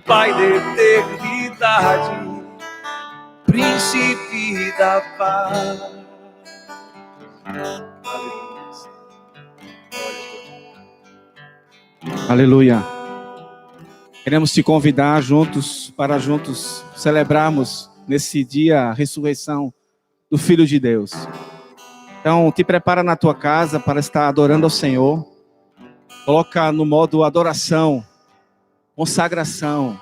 Pai da eternidade, Príncipe da paz. Aleluia. Queremos te convidar para juntos celebrarmos nesse dia a ressurreição do Filho de Deus. Então, te prepara na tua casa para estar adorando ao Senhor. Coloca no modo adoração, consagração.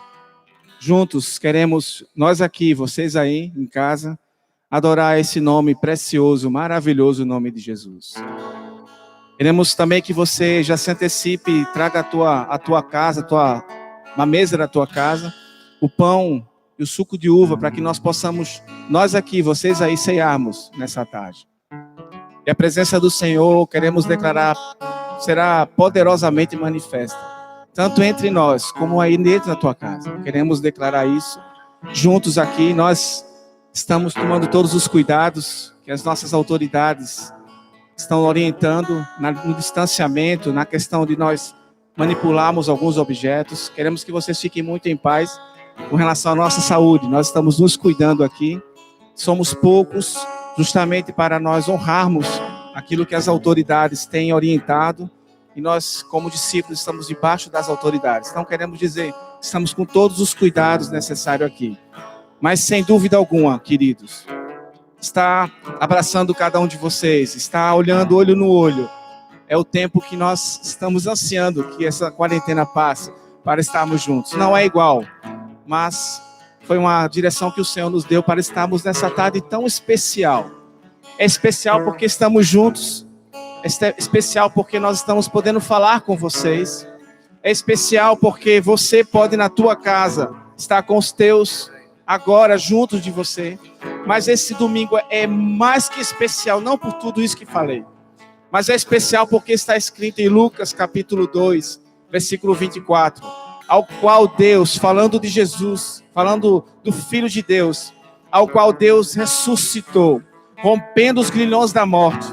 Juntos queremos, nós aqui, vocês aí em casa, adorar esse nome precioso, maravilhoso nome de Jesus. Queremos também que você já se antecipe e traga a tua casa, uma mesa da tua casa, o pão e o suco de uva, para que nós possamos, nós aqui, vocês aí, ceiarmos nessa tarde. E a presença do Senhor, queremos declarar, será poderosamente manifesta, tanto entre nós, como aí dentro da tua casa. Queremos declarar isso juntos aqui. Nós estamos tomando todos os cuidados que as nossas autoridades estão orientando no distanciamento, na questão de nós manipularmos alguns objetos. Queremos que vocês fiquem muito em paz com relação à nossa saúde. Nós estamos nos cuidando aqui. Somos poucos, justamente para nós honrarmos aquilo que as autoridades têm orientado. E nós, como discípulos, estamos debaixo das autoridades. Então, queremos dizer, estamos com todos os cuidados necessários aqui. Mas, sem dúvida alguma, queridos, está abraçando cada um de vocês, está olhando olho no olho. É o tempo que nós estamos ansiando que essa quarentena passe para estarmos juntos. Não é igual, mas foi uma direção que o Senhor nos deu para estarmos nessa tarde tão especial. É especial porque estamos juntos, é especial porque nós estamos podendo falar com vocês, é especial porque você pode na tua casa estar com os teus agora juntos de você. Mas esse domingo é mais que especial, não por tudo isso que falei, mas é especial porque está escrito em Lucas capítulo 2, versículo 24, ao qual Deus, falando de Jesus, falando do Filho de Deus, ao qual Deus ressuscitou, rompendo os grilhões da morte,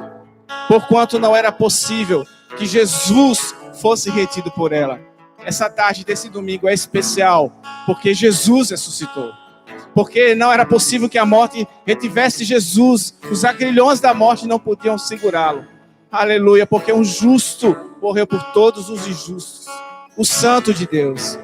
porquanto não era possível que Jesus fosse retido por ela. Essa tarde desse domingo é especial porque Jesus ressuscitou. Porque não era possível que a morte retivesse Jesus. Os agrilhões da morte não podiam segurá-lo. Aleluia, porque um justo morreu por todos os injustos. O Santo de Deus.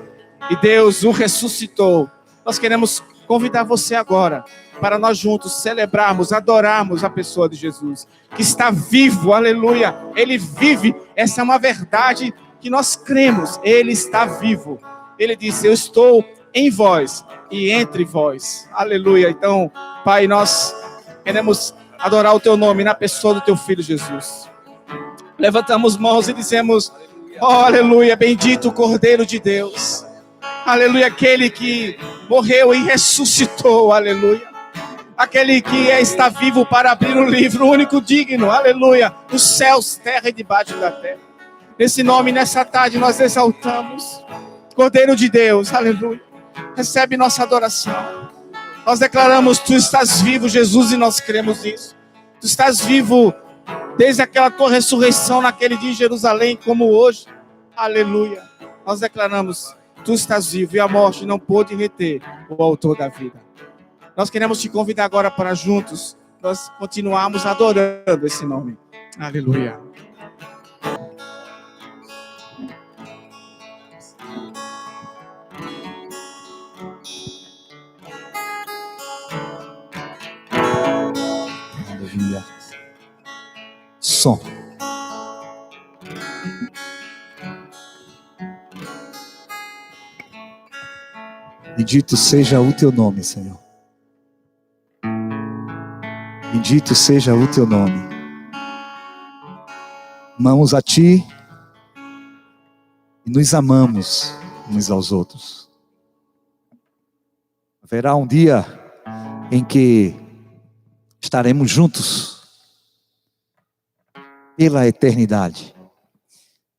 E Deus o ressuscitou. Nós queremos convidar você agora para nós juntos celebrarmos, adorarmos a pessoa de Jesus, que está vivo, aleluia. Ele vive, essa é uma verdade que nós cremos. Ele está vivo. Ele disse, eu estou em vós e entre vós. Aleluia. Então, Pai, nós queremos adorar o teu nome na pessoa do teu Filho Jesus. Levantamos mãos e dizemos, oh, aleluia, bendito o Cordeiro de Deus. Aleluia, aquele que morreu e ressuscitou, aleluia. Aquele que está vivo para abrir o livro, o único digno, aleluia, dos céus, terra e debaixo da terra. Nesse nome, nessa tarde, nós exaltamos Cordeiro de Deus, aleluia. Recebe nossa adoração. Nós declaramos, tu estás vivo, Jesus, e nós cremos nisso. Tu estás vivo desde aquela tua ressurreição naquele dia em Jerusalém, como hoje. Aleluia. Nós declaramos, tu estás vivo e a morte não pôde reter o autor da vida. Nós queremos te convidar agora para juntos nós continuarmos adorando esse nome. Aleluia. Aleluia. Som. Bendito seja o teu nome, Senhor. Bendito seja o teu nome. Amamos a ti e nos amamos uns aos outros. Haverá um dia em que estaremos juntos pela eternidade.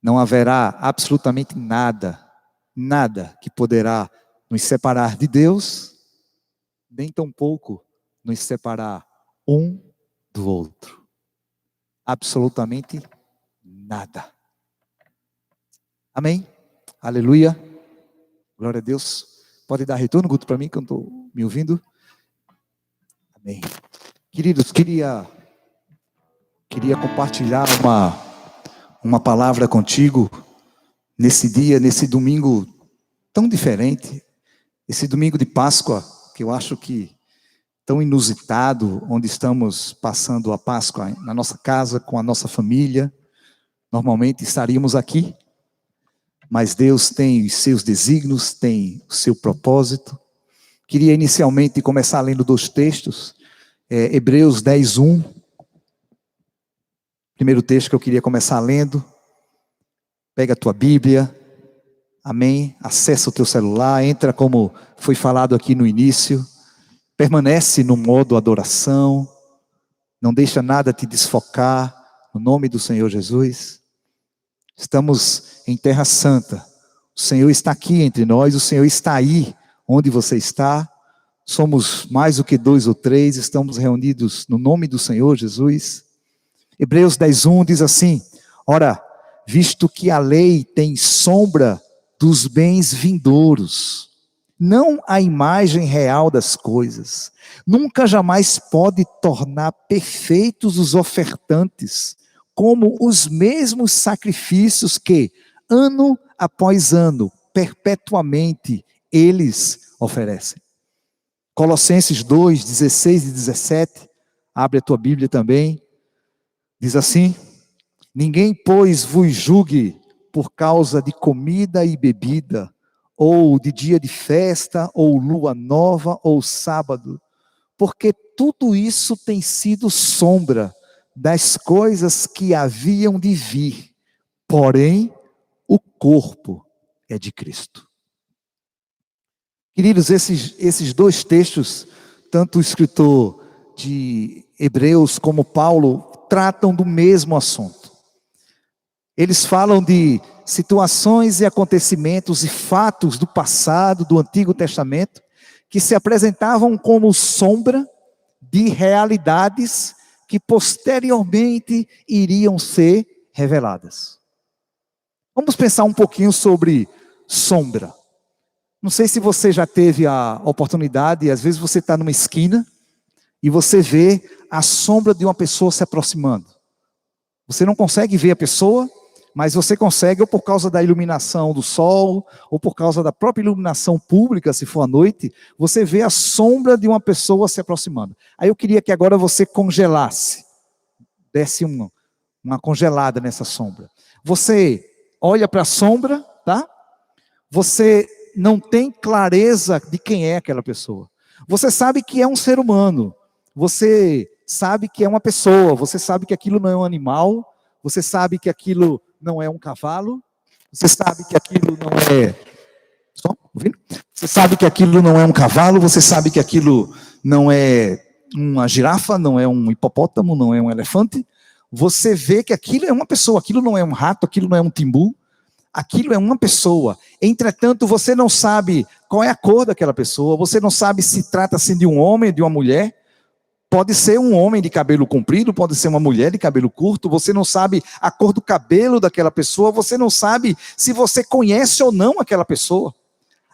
Não haverá absolutamente nada que poderá nos separar de Deus, nem tampouco nos separar um do outro. Absolutamente nada. Amém? Aleluia. Glória a Deus. Pode dar retorno, Guto, para mim, que eu não estou me ouvindo? Amém. Queridos, queria compartilhar uma palavra contigo nesse dia, nesse domingo tão diferente, esse domingo de Páscoa, que eu acho que tão inusitado, onde estamos passando a Páscoa na nossa casa, com a nossa família. Normalmente estaríamos aqui, mas Deus tem os seus desígnios, tem o seu propósito. Queria inicialmente começar lendo 2 textos, Hebreus 10:1. Primeiro texto que eu queria começar lendo. Pega a tua Bíblia, amém? Acessa o teu celular, entra como foi falado aqui no início. Permanece no modo adoração, não deixa nada te desfocar, no nome do Senhor Jesus. Estamos em Terra Santa, o Senhor está aqui entre nós, o Senhor está aí onde você está. Somos mais do que 2 ou 3, estamos reunidos no nome do Senhor Jesus. Hebreus 10:1 diz assim: ora, visto que a lei tem sombra dos bens vindouros, não a imagem real das coisas, nunca jamais pode tornar perfeitos os ofertantes, como os mesmos sacrifícios que, ano após ano, perpetuamente, eles oferecem. Colossenses 2, 16 e 17, abre a tua Bíblia também, diz assim: ninguém, pois, vos julgue por causa de comida e bebida, ou de dia de festa, ou lua nova, ou sábado, porque tudo isso tem sido sombra das coisas que haviam de vir, porém, o corpo é de Cristo. Queridos, esses 2 textos, tanto o escritor de Hebreus como Paulo, tratam do mesmo assunto. Eles falam de situações e acontecimentos e fatos do passado, do Antigo Testamento, que se apresentavam como sombra de realidades que posteriormente iriam ser reveladas. Vamos pensar um pouquinho sobre sombra. Não sei se você já teve a oportunidade, às vezes você está numa esquina e você vê a sombra de uma pessoa se aproximando. Você não consegue ver a pessoa, mas você consegue, ou por causa da iluminação do sol, ou por causa da própria iluminação pública, se for à noite, você vê a sombra de uma pessoa se aproximando. Aí eu queria que agora você congelasse, desse uma congelada nessa sombra. Você olha para a sombra, tá? Você não tem clareza de quem é aquela pessoa. Você sabe que é um ser humano, você sabe que é uma pessoa, você sabe que aquilo não é um animal, você sabe que aquilo não é um cavalo, você sabe que aquilo não é... Só ouvindo? Você sabe que aquilo não é um cavalo, você sabe que aquilo não é uma girafa, não é um hipopótamo, não é um elefante. Você vê que aquilo é uma pessoa, aquilo não é um rato, aquilo não é um timbu, aquilo é uma pessoa. Entretanto, você não sabe qual é a cor daquela pessoa, você não sabe se trata-se de um homem, de uma mulher. Pode ser um homem de cabelo comprido, pode ser uma mulher de cabelo curto, você não sabe a cor do cabelo daquela pessoa, você não sabe se você conhece ou não aquela pessoa.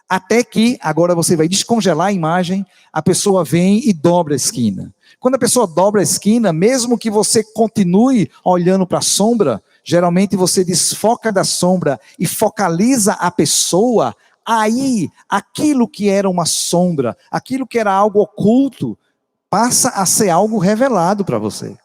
Até que, agora você vai descongelar a imagem, a pessoa vem e dobra a esquina. Quando a pessoa dobra a esquina, mesmo que você continue olhando para a sombra, geralmente você desfoca da sombra e focaliza a pessoa, aí aquilo que era uma sombra, aquilo que era algo oculto, passa a ser algo revelado para você.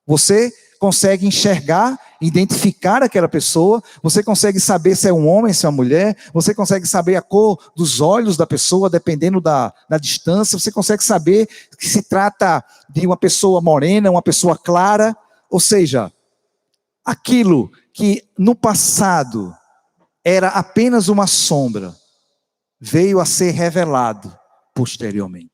Você consegue enxergar, identificar aquela pessoa, você consegue saber se é um homem, se é uma mulher, você consegue saber a cor dos olhos da pessoa, dependendo da distância, você consegue saber que se trata de uma pessoa morena, uma pessoa clara, ou seja, aquilo que no passado era apenas uma sombra, veio a ser revelado posteriormente.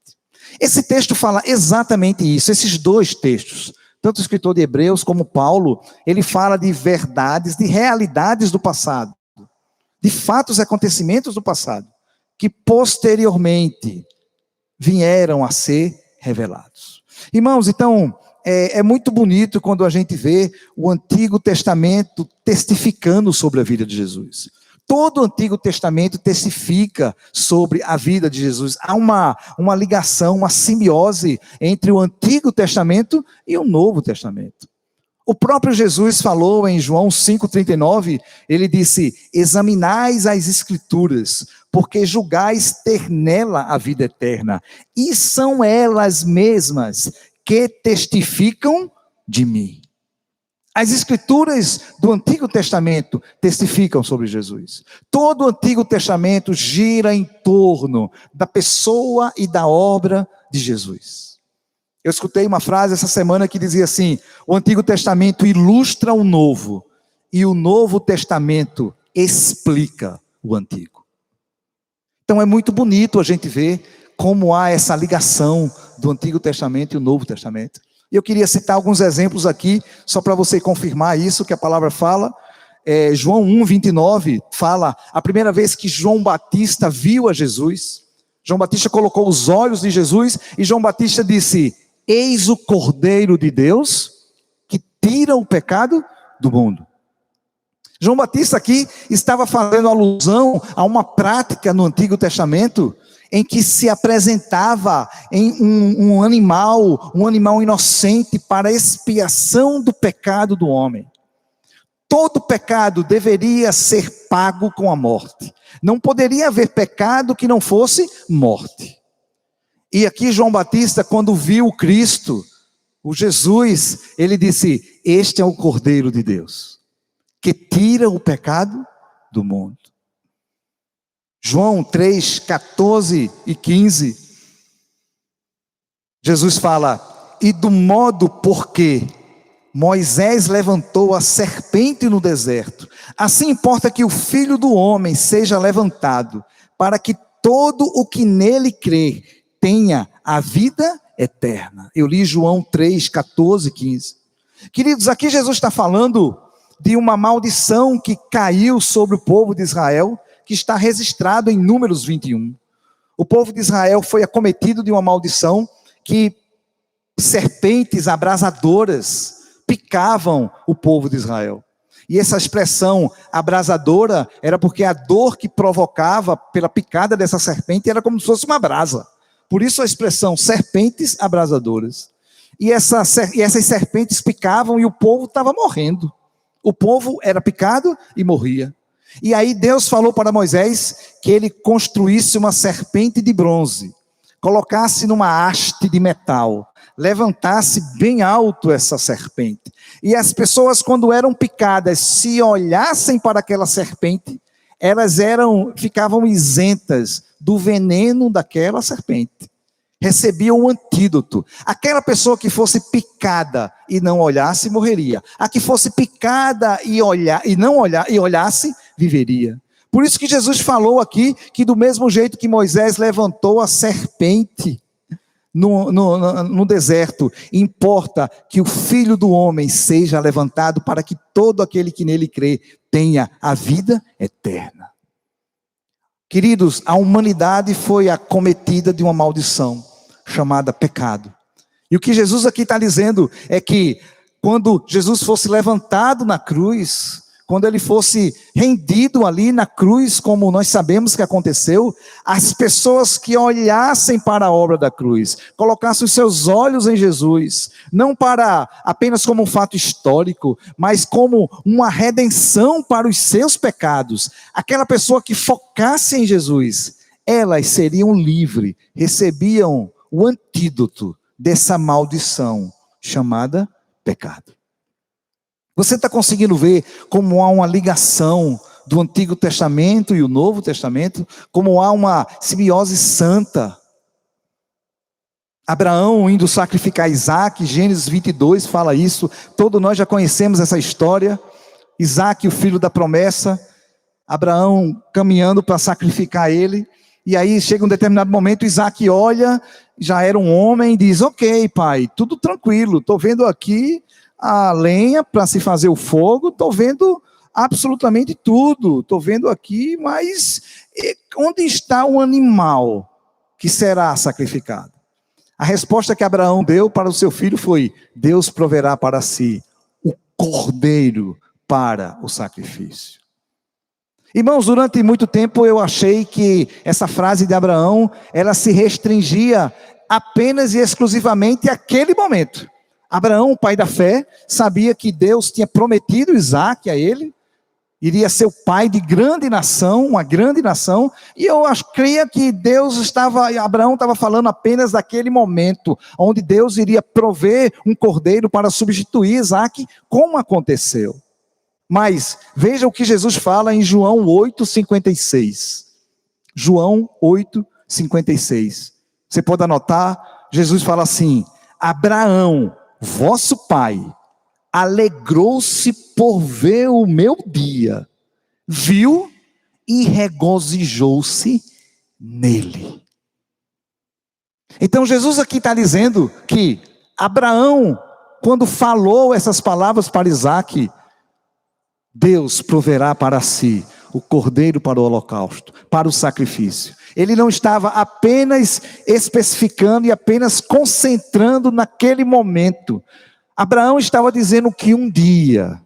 Esse texto fala exatamente isso, esses 2 textos, tanto o escritor de Hebreus como Paulo, ele fala de verdades, de realidades do passado, de fatos e acontecimentos do passado, que posteriormente vieram a ser revelados. Irmãos, então, é muito bonito quando a gente vê o Antigo Testamento testificando sobre a vida de Jesus. todo o Antigo Testamento testifica sobre a vida de Jesus. Há uma ligação, uma simbiose entre o Antigo Testamento e o Novo Testamento. O próprio Jesus falou em João 5,39, ele disse: examinais as Escrituras, porque julgais ter nela a vida eterna, e são elas mesmas que testificam de mim. As Escrituras do Antigo Testamento testificam sobre Jesus. Todo o Antigo Testamento gira em torno da pessoa e da obra de Jesus. Eu escutei uma frase essa semana que dizia assim: o Antigo Testamento ilustra o Novo, e o Novo Testamento explica o Antigo. Então é muito bonito a gente ver como há essa ligação do Antigo Testamento e o Novo Testamento. Eu queria citar alguns exemplos aqui, só para você confirmar isso que a palavra fala. João 1,29 fala, a primeira vez que João Batista viu a Jesus, João Batista colocou os olhos de Jesus, e João Batista disse: eis o Cordeiro de Deus, que tira o pecado do mundo. João Batista aqui estava fazendo alusão a uma prática no Antigo Testamento, em que se apresentava em um animal inocente para a expiação do pecado do homem. Todo pecado deveria ser pago com a morte. Não poderia haver pecado que não fosse morte. E aqui João Batista, quando viu o Cristo, o Jesus, ele disse: este é o Cordeiro de Deus, que tira o pecado do mundo. João 3, 14 e 15, Jesus fala: e do modo porque Moisés levantou a serpente no deserto, assim importa que o Filho do Homem seja levantado, para que todo o que nele crê tenha a vida eterna. Eu li João 3, 14 e 15. Queridos, aqui Jesus está falando de uma maldição que caiu sobre o povo de Israel, que está registrado em Números 21. O povo de Israel foi acometido de uma maldição que serpentes abrasadoras picavam o povo de Israel. E essa expressão abrasadora era porque a dor que provocava pela picada dessa serpente era como se fosse uma brasa. Por isso a expressão serpentes abrasadoras. E essas serpentes picavam e o povo estava morrendo. O povo era picado e morria. E aí Deus falou para Moisés que ele construísse uma serpente de bronze, colocasse numa haste de metal, levantasse bem alto essa serpente. E as pessoas, quando eram picadas, se olhassem para aquela serpente, elas ficavam isentas do veneno daquela serpente. Recebiam um antídoto. Aquela pessoa que fosse picada e não olhasse, morreria. A que fosse picada e olhasse, viveria. Por isso que Jesus falou aqui, que do mesmo jeito que Moisés levantou a serpente no deserto, importa que o Filho do Homem seja levantado, para que todo aquele que nele crê tenha a vida eterna. Queridos, a humanidade foi acometida de uma maldição chamada pecado. E o que Jesus aqui está dizendo é que quando Jesus fosse levantado na cruz, quando ele fosse rendido ali na cruz, como nós sabemos que aconteceu, as pessoas que olhassem para a obra da cruz, colocassem os seus olhos em Jesus, não para apenas como um fato histórico, mas como uma redenção para os seus pecados, aquela pessoa que focasse em Jesus, elas seriam livres, recebiam o antídoto dessa maldição chamada pecado. Você está conseguindo ver como há uma ligação do Antigo Testamento e o Novo Testamento? Como há uma simbiose santa? Abraão indo sacrificar Isaac, Gênesis 22 fala isso. Todos nós já conhecemos essa história. Isaac, o filho da promessa, Abraão caminhando para sacrificar ele. E aí chega um determinado momento, Isaac olha, já era um homem, e diz: ok, pai, tudo tranquilo, estou vendo aqui a lenha para se fazer o fogo, estou vendo absolutamente tudo, estou vendo aqui, mas onde está o animal que será sacrificado? A resposta que Abraão deu para o seu filho foi: Deus proverá para si o cordeiro para o sacrifício. Irmãos, durante muito tempo eu achei que essa frase de Abraão, ela se restringia apenas e exclusivamente àquele momento. Abraão, o pai da fé, sabia que Deus tinha prometido Isaque a ele, iria ser o pai de grande nação, uma grande nação, e eu creia que Abraão estava falando apenas daquele momento, onde Deus iria prover um cordeiro para substituir Isaque, como aconteceu. Mas veja o que Jesus fala em João 8,56. João 8,56. Você pode anotar, Jesus fala assim: Abraão, vosso pai, alegrou-se por ver o meu dia, viu e regozijou-se nele. Então Jesus aqui está dizendo que Abraão, quando falou essas palavras para Isaque, Deus proverá para si o cordeiro para o holocausto, para o sacrifício. Ele não estava apenas especificando e apenas concentrando naquele momento. Abraão estava dizendo que um dia,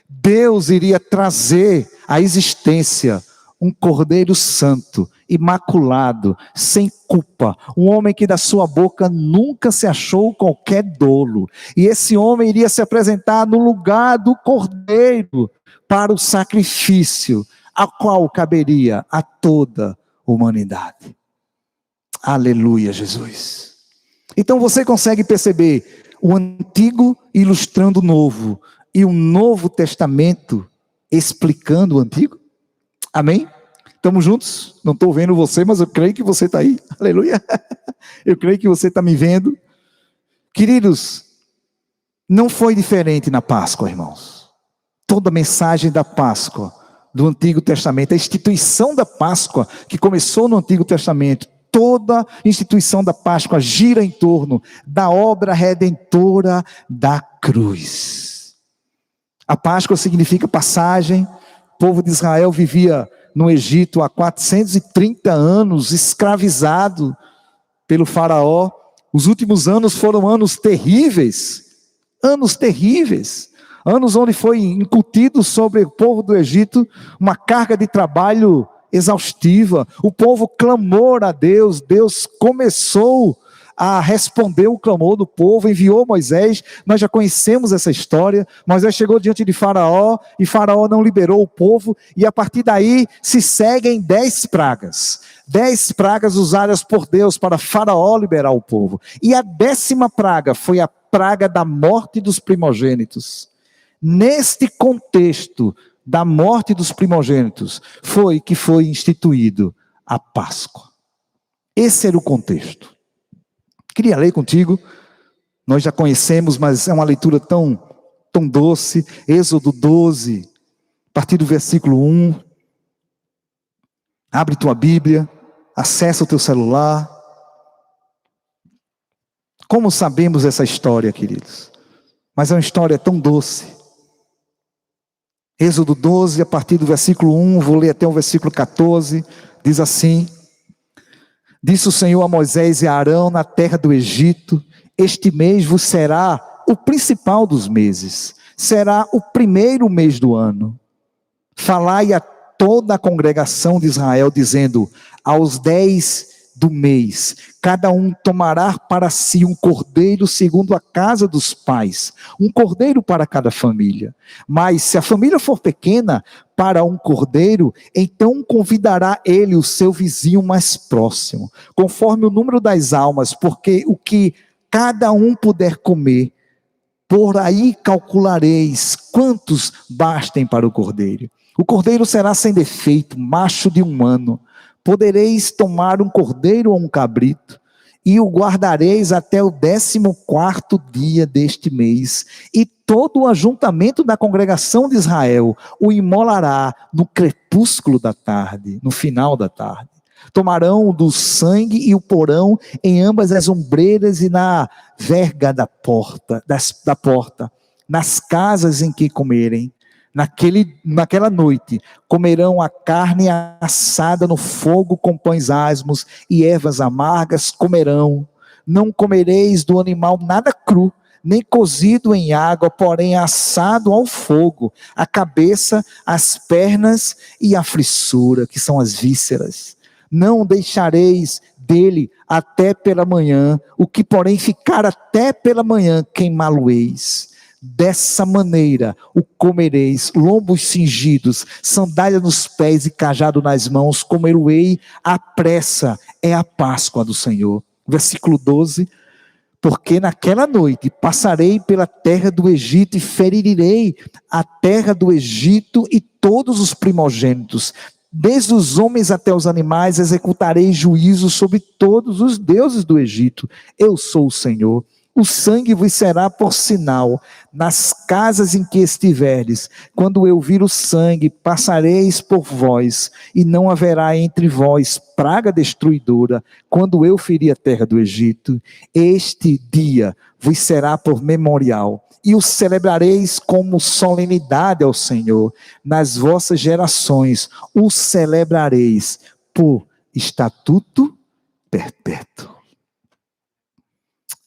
Deus iria trazer à existência um cordeiro santo, imaculado, sem culpa, um homem que da sua boca nunca se achou qualquer dolo, e esse homem iria se apresentar no lugar do cordeiro, para o sacrifício, a qual caberia a toda a humanidade. Aleluia, Jesus. Então você consegue perceber o antigo ilustrando o novo, e o Novo Testamento explicando o antigo? Amém? Estamos juntos? Não estou vendo você, mas eu creio que você está aí. Aleluia. Eu creio que você está me vendo. Queridos, não foi diferente na Páscoa, irmãos. Toda a mensagem da Páscoa, do Antigo Testamento, a instituição da Páscoa, que começou no Antigo Testamento, toda a instituição da Páscoa gira em torno da obra redentora da cruz. A Páscoa significa passagem. O povo de Israel vivia no Egito há 430 anos, escravizado pelo faraó. Os últimos anos foram anos terríveis, anos onde foi incutido sobre o povo do Egito uma carga de trabalho exaustiva. O povo clamou a Deus, Deus começou a responder o clamor do povo, enviou Moisés. Nós já conhecemos essa história. Moisés chegou diante de Faraó, e Faraó não liberou o povo, e a partir daí se seguem 10 pragas. 10 pragas usadas por Deus para Faraó liberar o povo. E a 10ª praga foi a praga da morte dos primogênitos. Neste contexto da morte dos primogênitos, foi que foi instituído a Páscoa. Esse era o contexto. Queria ler contigo, nós já conhecemos, mas é uma leitura tão doce. Êxodo 12, a partir do versículo 1. Abre tua Bíblia, acessa o teu celular. Como sabemos essa história, queridos? Mas é uma história tão doce. Êxodo 12, a partir do versículo 1, vou ler até o versículo 14, diz assim: Disse o Senhor a Moisés e a Arão na terra do Egito: Este mês vos será o principal dos meses, será o primeiro mês do ano. Falai a toda a congregação de Israel, dizendo: aos 10 do mês, cada um tomará para si um cordeiro segundo a casa dos pais, um cordeiro para cada família. Mas se a família for pequena, para um cordeiro, então convidará ele o seu vizinho mais próximo, conforme o número das almas, porque o que cada um puder comer, por aí calculareis quantos bastem para o cordeiro. O cordeiro será sem defeito, macho de 1 ano. Podereis tomar um cordeiro ou um cabrito, e o guardareis até o 14º dia deste mês, e todo o ajuntamento da congregação de Israel o imolará no crepúsculo da tarde, no final da tarde. Tomarão do sangue e o porão em ambas as ombreiras e na verga da porta, nas casas em que comerem. Naquela noite, comerão a carne assada no fogo com pães asmos e ervas amargas comerão. Não comereis do animal nada cru, nem cozido em água, porém assado ao fogo, a cabeça, as pernas e a frissura, que são as vísceras. Não deixareis dele até pela manhã, o que porém ficar até pela manhã, queimá-lo-eis. Dessa maneira o comereis, lombos cingidos, sandália nos pés e cajado nas mãos, comer-o-ei à pressa, é a Páscoa do Senhor. Versículo 12, porque naquela noite passarei pela terra do Egito e ferirei a terra do Egito e todos os primogênitos, desde os homens até os animais, executarei juízo sobre todos os deuses do Egito. Eu sou o Senhor. O sangue vos será por sinal nas casas em que estiverdes. Quando eu vir o sangue, passareis por vós, e não haverá entre vós praga destruidora, quando eu ferir a terra do Egito. Este dia vos será por memorial, e o celebrareis como solenidade ao Senhor. Nas vossas gerações o celebrareis por estatuto perpétuo.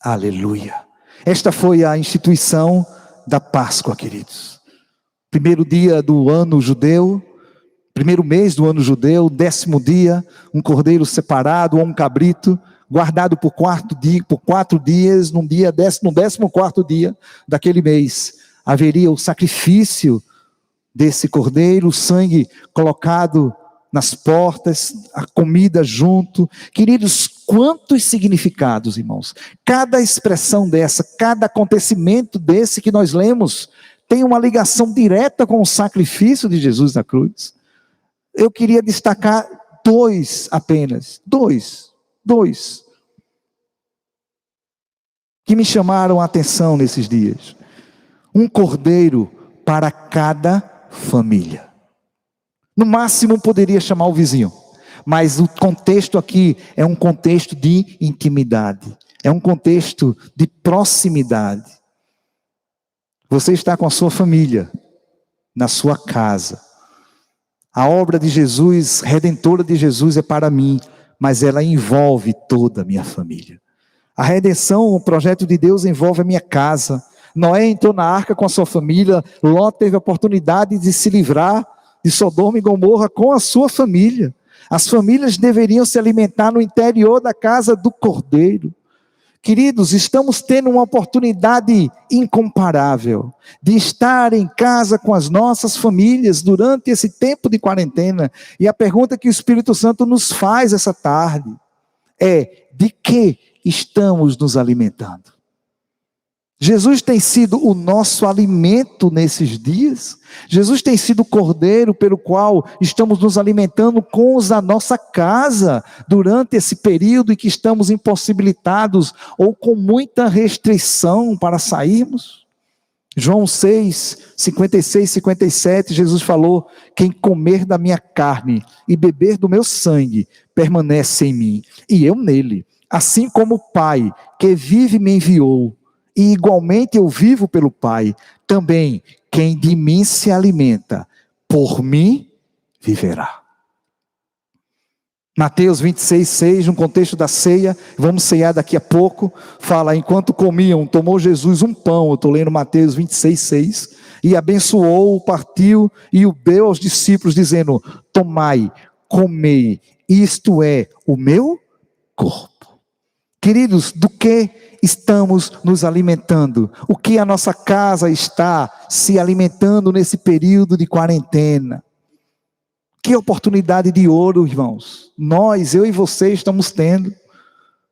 Aleluia. Esta foi a instituição da Páscoa, queridos. Primeiro dia do ano judeu, primeiro mês do ano judeu, 10º dia, um cordeiro separado ou um cabrito, guardado por 4 dias, no 14º dia daquele mês, haveria o sacrifício desse cordeiro, o sangue colocado nas portas, a comida junto. Queridos, quantos significados, irmãos. Cada expressão dessa, cada acontecimento desse que nós lemos, tem uma ligação direta com o sacrifício de Jesus na cruz. Eu queria destacar dois apenas, dois, que me chamaram a atenção nesses dias. Um cordeiro para cada família. No máximo poderia chamar o vizinho, mas o contexto aqui é um contexto de intimidade, é um contexto de proximidade. Você está com a sua família, na sua casa. A obra de Jesus, redentora de Jesus é para mim, mas ela envolve toda a minha família. A redenção, o projeto de Deus envolve a minha casa. Noé entrou na arca com a sua família, Ló teve a oportunidade de se livrar de Sodoma e Gomorra com a sua família. As famílias deveriam se alimentar no interior da casa do Cordeiro. Queridos, estamos tendo uma oportunidade incomparável de estar em casa com as nossas famílias durante esse tempo de quarentena. E a pergunta que o Espírito Santo nos faz essa tarde é: de que estamos nos alimentando? Jesus tem sido o nosso alimento nesses dias. Jesus tem sido o cordeiro pelo qual estamos nos alimentando com os da nossa casa durante esse período em que estamos impossibilitados ou com muita restrição para sairmos. João 6, 56, 57, Jesus falou: quem comer da minha carne e beber do meu sangue permanece em mim e eu nele, assim como o Pai que vive me enviou. E igualmente eu vivo pelo Pai, também quem de mim se alimenta, por mim viverá. Mateus 26, 6, no contexto da ceia, vamos ceiar daqui a pouco, fala: enquanto comiam, tomou Jesus um pão, eu estou lendo Mateus 26, 6, e abençoou, partiu e o deu aos discípulos, dizendo: tomai, comei, isto é o meu corpo. Queridos, do que estamos nos alimentando? O que a nossa casa está se alimentando nesse período de quarentena? Que oportunidade de ouro, irmãos, eu e você estamos tendo.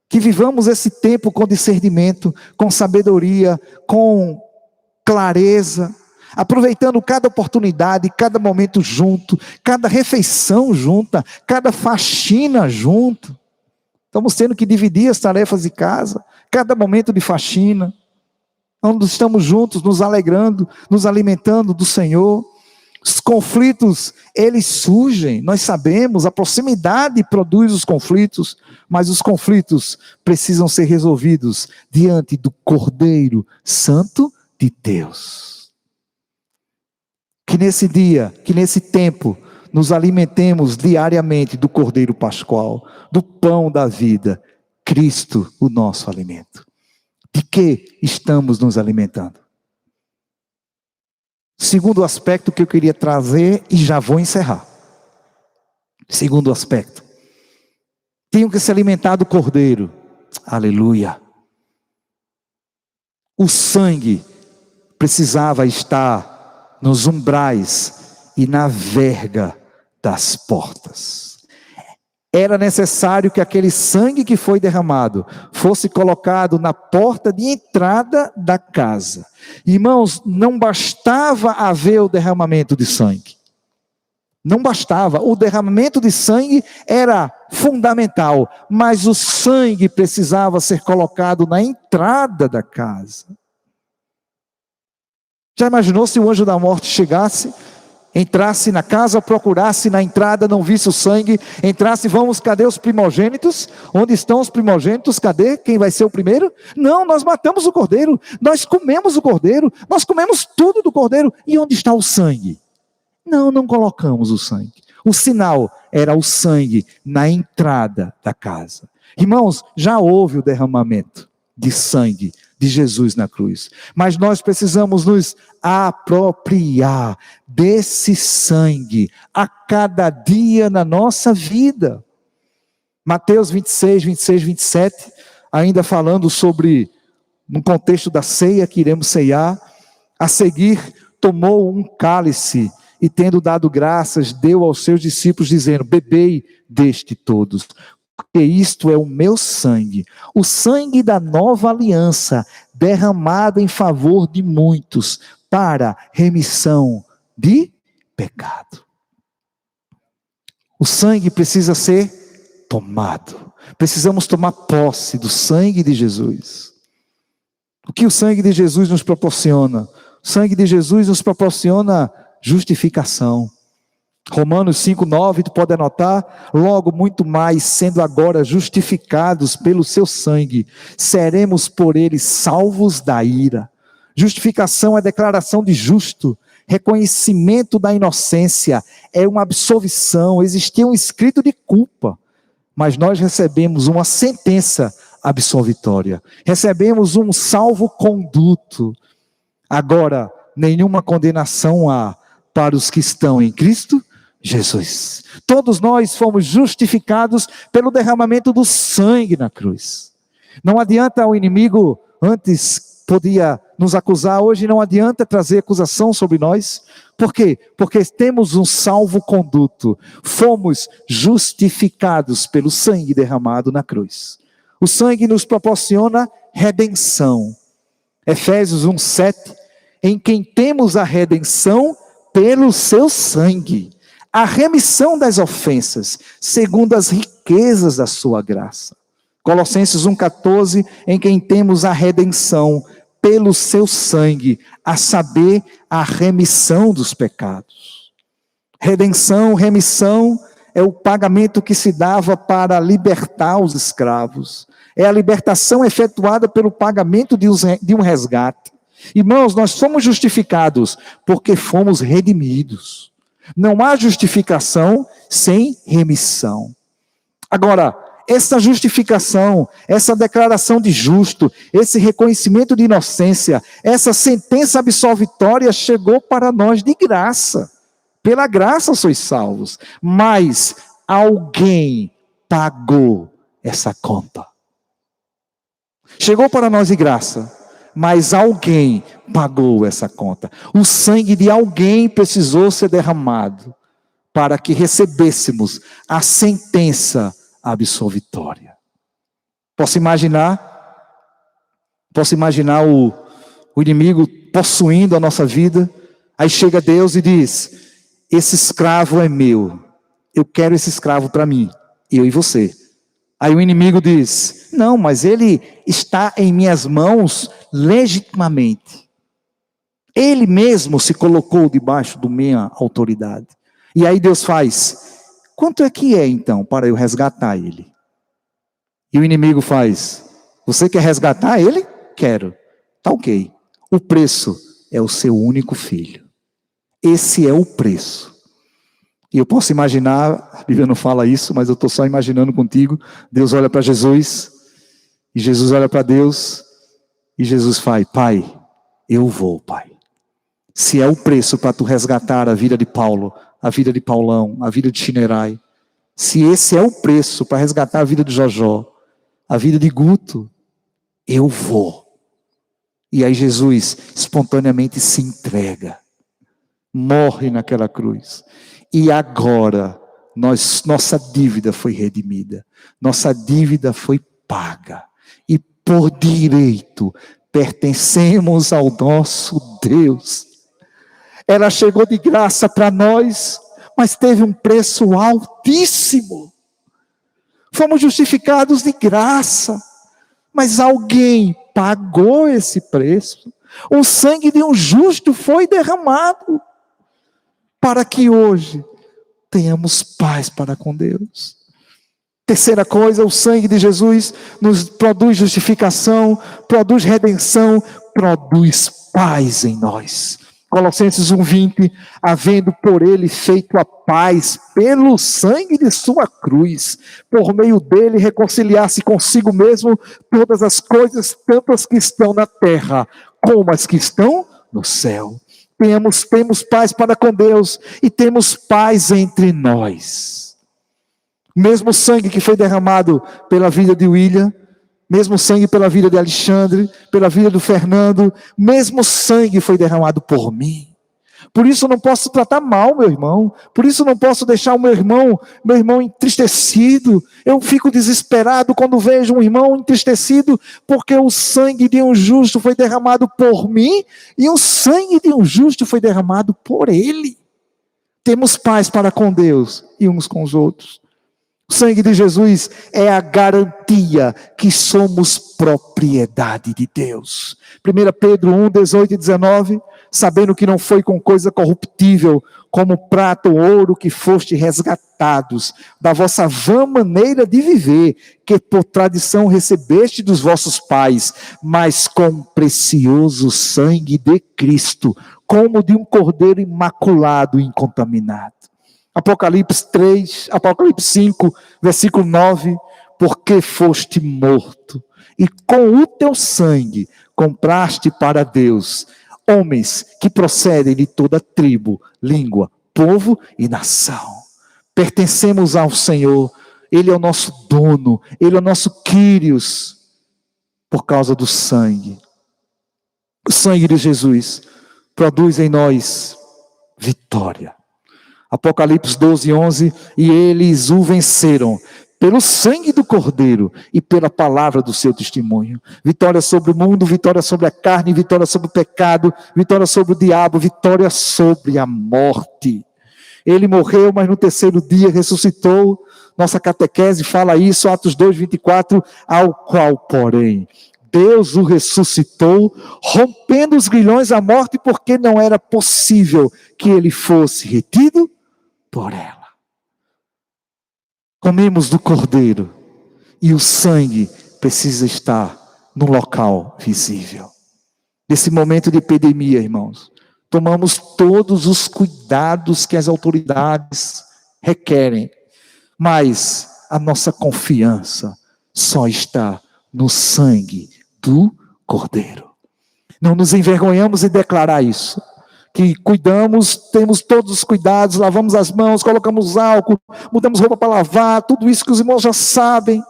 Que vivamos esse tempo com discernimento, com sabedoria, com clareza, aproveitando cada oportunidade, cada momento junto, cada refeição junta, cada faxina junto. Estamos tendo que dividir as tarefas de casa, cada momento de faxina, onde estamos juntos, nos alegrando, nos alimentando do Senhor. Os conflitos, eles surgem, nós sabemos, a proximidade produz os conflitos, mas os conflitos precisam ser resolvidos diante do Cordeiro Santo de Deus. Que nesse dia, que nesse tempo, nos alimentemos diariamente do Cordeiro Pascual, do pão da vida, Cristo, o nosso alimento. De que estamos nos alimentando? Segundo aspecto que eu queria trazer, e já vou encerrar. Segundo aspecto. Tenho que se alimentar do cordeiro. Aleluia. O sangue precisava estar nos umbrais e na verga das portas. Era necessário que aquele sangue que foi derramado fosse colocado na porta de entrada da casa. Irmãos, não bastava haver o derramamento de sangue. Não bastava. O derramamento de sangue era fundamental, mas o sangue precisava ser colocado na entrada da casa. Já imaginou se o anjo da morte chegasse, entrasse na casa, procurasse na entrada, não visse o sangue, entrasse, vamos, cadê os primogênitos? Onde estão os primogênitos? Cadê? Quem vai ser o primeiro? Não, nós matamos o cordeiro, nós comemos o cordeiro, nós comemos tudo do cordeiro. E onde está o sangue? Não colocamos o sangue. O sinal era o sangue na entrada da casa. Irmãos, já houve o derramamento de sangue de Jesus na cruz, mas nós precisamos nos apropriar desse sangue a cada dia na nossa vida. Mateus 26, 26, 27, ainda falando sobre, no contexto da ceia que iremos ceiar, a seguir tomou um cálice e tendo dado graças, deu aos seus discípulos dizendo, bebei deste todos, porque isto é o meu sangue, o sangue da nova aliança, derramado em favor de muitos, para remissão de pecado. O sangue precisa ser tomado, precisamos tomar posse do sangue de Jesus. O que o sangue de Jesus nos proporciona? O sangue de Jesus nos proporciona justificação. Romanos 5:9, tu pode anotar, logo muito mais, sendo agora justificados pelo seu sangue, seremos por ele salvos da ira. Justificação é declaração de justo, reconhecimento da inocência, é uma absolvição, existia um escrito de culpa, mas nós recebemos uma sentença absolvitória, recebemos um salvo-conduto. Agora, nenhuma condenação há para os que estão em Cristo Jesus. Todos nós fomos justificados pelo derramamento do sangue na cruz. Não adianta o inimigo, antes podia nos acusar, hoje não adianta trazer acusação sobre nós. Por quê? Porque temos um salvo-conduto. Fomos justificados pelo sangue derramado na cruz. O sangue nos proporciona redenção. Efésios 1:7, em quem temos a redenção pelo seu sangue, a remissão das ofensas, segundo as riquezas da sua graça. Colossenses 1:14, em quem temos a redenção pelo seu sangue, a saber, a remissão dos pecados. Redenção, remissão, é o pagamento que se dava para libertar os escravos. É a libertação efetuada pelo pagamento de um resgate. Irmãos, nós somos justificados porque fomos redimidos. Não há justificação sem remissão. Agora, essa justificação, essa declaração de justo, esse reconhecimento de inocência, essa sentença absolvitória chegou para nós de graça. Pela graça sois salvos. Mas alguém pagou essa conta. Chegou para nós de graça, mas alguém pagou essa conta. O sangue de alguém precisou ser derramado para que recebêssemos a sentença absolvitória. Posso imaginar o inimigo possuindo a nossa vida. Aí chega Deus e diz, esse escravo é meu, eu quero esse escravo para mim, eu e você. Aí o inimigo diz, não, mas ele está em minhas mãos legitimamente. Ele mesmo se colocou debaixo da minha autoridade. E aí Deus faz, quanto é que é então para eu resgatar ele? E o inimigo faz, você quer resgatar ele? Quero. Tá ok. O preço é o seu único filho. Esse é o preço. E eu posso imaginar, a Bíblia não fala isso, mas eu estou só imaginando contigo. Deus olha para Jesus, e Jesus olha para Deus, E Jesus fala: Pai, eu vou, Pai. Se é o preço para tu resgatar a vida de Paulo, a vida de Paulão, a vida de Chinerai, se esse é o preço para resgatar a vida de Jojó, a vida de Guto, eu vou. E aí Jesus espontaneamente se entrega, morre naquela cruz. E agora, nossa dívida foi redimida, nossa dívida foi paga. E por direito, pertencemos ao nosso Deus. Ela chegou de graça para nós, mas teve um preço altíssimo. Fomos justificados de graça, mas alguém pagou esse preço. O sangue de um justo foi derramado, para que hoje tenhamos paz para com Deus. Terceira coisa, o sangue de Jesus nos produz justificação, produz redenção, produz paz em nós. Colossenses 1:20, havendo por ele feito a paz pelo sangue de sua cruz, por meio dele reconciliar-se consigo mesmo todas as coisas, tanto as que estão na terra, como as que estão no céu. Temos paz para com Deus e temos paz entre nós. Mesmo sangue que foi derramado pela vida de William, mesmo sangue pela vida de Alexandre, pela vida do Fernando, mesmo sangue foi derramado por mim. Por isso eu não posso tratar mal meu irmão, por isso eu não posso deixar o meu irmão entristecido. Eu fico desesperado quando vejo um irmão entristecido, porque o sangue de um justo foi derramado por mim, e o sangue de um justo foi derramado por ele. Temos paz para com Deus e uns com os outros. O sangue de Jesus é a garantia que somos propriedade de Deus. 1 Pedro 1:18 e 19, sabendo que não foi com coisa corruptível, como prata ou ouro, que foste resgatados da vossa vã maneira de viver, que por tradição recebeste dos vossos pais, mas com precioso sangue de Cristo, como de um cordeiro imaculado e incontaminado. Apocalipse 5, versículo 9, porque foste morto, e com o teu sangue compraste para Deus homens que procedem de toda tribo, língua, povo e nação. Pertencemos ao Senhor, Ele é o nosso dono, Ele é o nosso Quírios, por causa do sangue. O sangue de Jesus produz em nós vitória. Apocalipse 12:11, e eles o venceram pelo sangue do Cordeiro e pela palavra do seu testemunho. Vitória sobre o mundo, vitória sobre a carne, vitória sobre o pecado, vitória sobre o diabo, vitória sobre a morte. Ele morreu, mas no terceiro dia ressuscitou. Nossa catequese fala isso, Atos 2:24, ao qual, porém, Deus o ressuscitou, rompendo os grilhões da morte, porque não era possível que ele fosse retido por ela. Comemos do Cordeiro e o sangue precisa estar no local visível. Nesse momento de epidemia, irmãos, tomamos todos os cuidados que as autoridades requerem, mas a nossa confiança só está no sangue do Cordeiro. Não nos envergonhamos de declarar isso, que cuidamos, temos todos os cuidados, lavamos as mãos, colocamos álcool, mudamos roupa para lavar, tudo isso que os irmãos já sabem,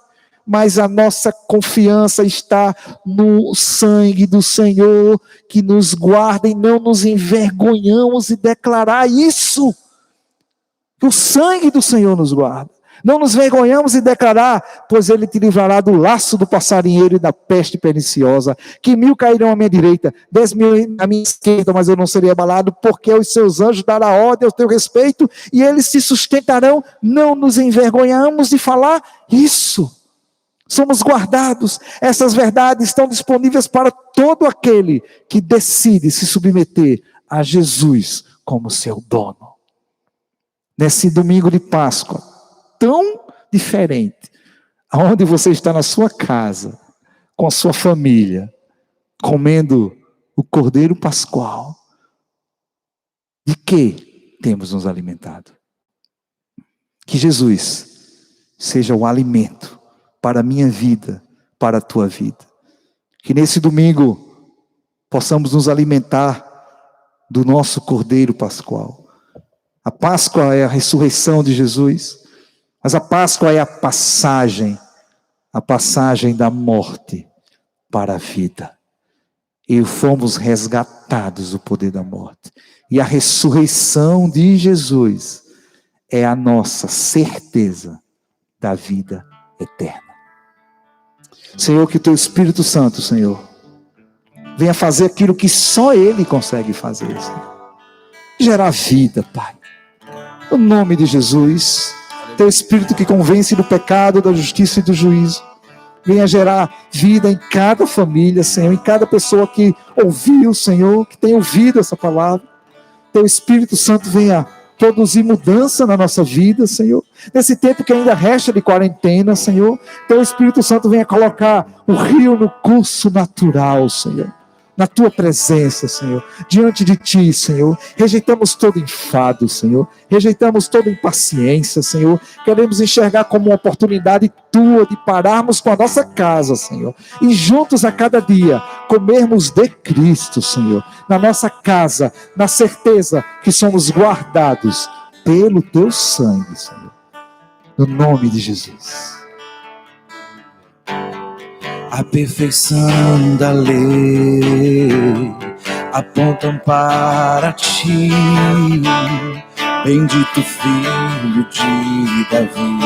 mas a nossa confiança está no sangue do Senhor, que nos guarda, e não nos envergonhamos de declarar isso, que o sangue do Senhor nos guarda. Não nos vergonhamos de declarar, pois ele te livrará do laço do passarinheiro e da peste perniciosa, que 1000 cairão à minha direita, 10.000 à minha esquerda, mas eu não serei abalado, porque aos seus anjos dará ordem ao teu respeito, e eles se sustentarão. Não nos envergonhamos de falar isso. Somos guardados. Essas verdades estão disponíveis para todo aquele que decide se submeter a Jesus como seu dono. Nesse domingo de Páscoa, tão diferente, aonde você está na sua casa, com a sua família, comendo o Cordeiro Pascual, de que temos nos alimentado? Que Jesus seja o alimento para a minha vida, para a tua vida. Que nesse domingo possamos nos alimentar do nosso Cordeiro Pascual. A Páscoa é a ressurreição de Jesus, mas a Páscoa é a passagem da morte para a vida. E fomos resgatados do poder da morte. E a ressurreição de Jesus é a nossa certeza da vida eterna. Senhor, que o Teu Espírito Santo, Senhor, venha fazer aquilo que só Ele consegue fazer, Senhor. Gerar vida, Pai. No nome de Jesus, Teu Espírito que convence do pecado, da justiça e do juízo, venha gerar vida em cada família, Senhor, em cada pessoa que ouviu, Senhor, que tem ouvido essa palavra. Teu Espírito Santo venha produzir mudança na nossa vida, Senhor. Nesse tempo que ainda resta de quarentena, Senhor, Teu Espírito Santo venha colocar o rio no curso natural, Senhor. Na Tua presença, Senhor, diante de Ti, Senhor. Rejeitamos todo enfado, Senhor. Rejeitamos toda impaciência, Senhor. Queremos enxergar como uma oportunidade Tua de pararmos com a nossa casa, Senhor. E juntos a cada dia comermos de Cristo, Senhor. Na nossa casa, na certeza que somos guardados pelo Teu sangue, Senhor. No nome de Jesus. A perfeição da lei apontam para Ti, bendito Filho de Davi.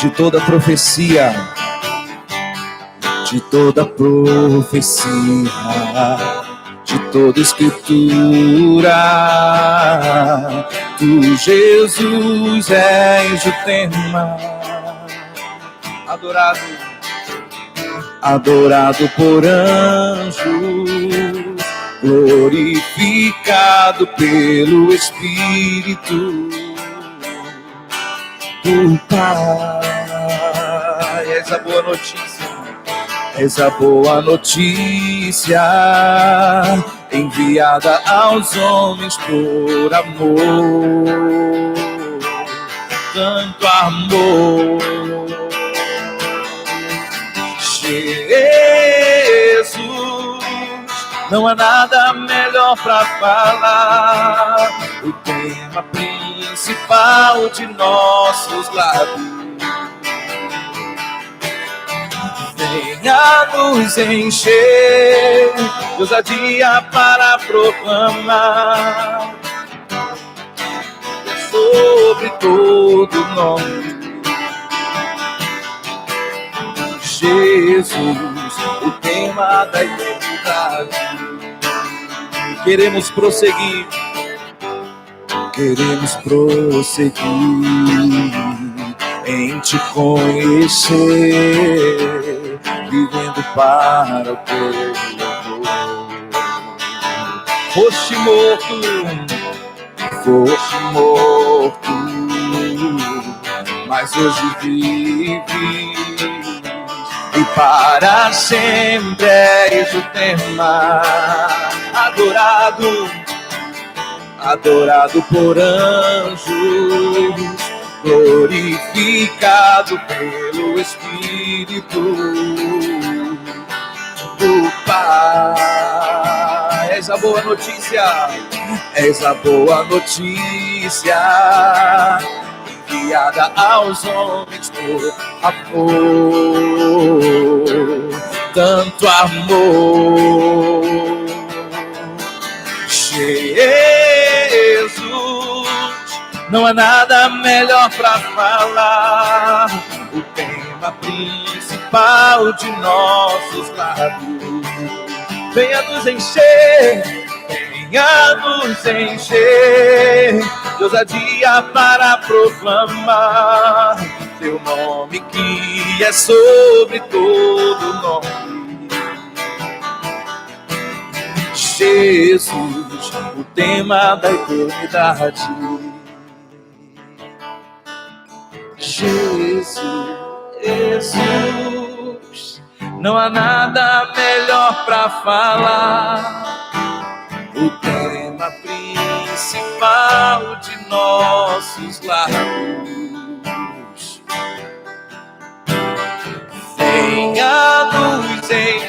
De toda profecia, de toda escritura, Tu, Jesus, és o tema. Adorado por anjos, glorificado pelo Espírito do Pai. És a boa notícia, és a boa notícia, enviada aos homens por amor, tanto amor. Jesus, não há nada melhor para falar, o tema principal de nossos lábios. Venha nos encher de ousadia para proclamar sobre todo nome Jesus, o tema da eternidade. Queremos prosseguir em Te conhecer, vivendo para o Teu amor. Foste morto, mas hoje vive. E para sempre és o tema, adorado por anjos, glorificado pelo Espírito do Pai. És a boa notícia, enviada aos homens por amor, tanto amor. Jesus, não há nada melhor para falar, o tema principal de nossos lábios. Venha nos encher de ousadia para proclamar Teu nome, que é sobre todo nome. Jesus, o tema da eternidade. Jesus, não há nada melhor para falar, o tema principal de nossos lábios. Venha nos encher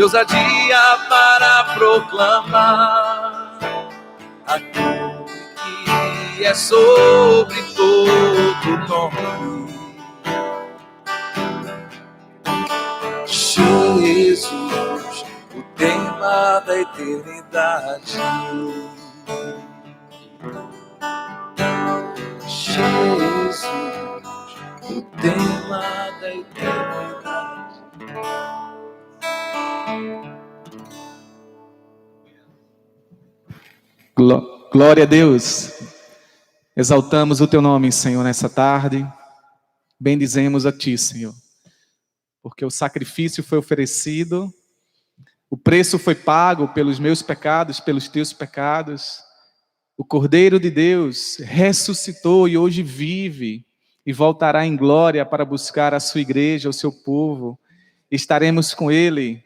de ousadia para proclamar aquele que é sobre todo nome. Jesus, o tema da eternidade. Jesus, o tema da eternidade. Glória a Deus. Exaltamos o teu nome, Senhor, nessa tarde. Bendizemos a ti, Senhor, porque o sacrifício foi oferecido, o preço foi pago pelos meus pecados, pelos teus pecados. O Cordeiro de Deus ressuscitou e hoje vive e voltará em glória para buscar a sua igreja, o seu povo. Estaremos com ele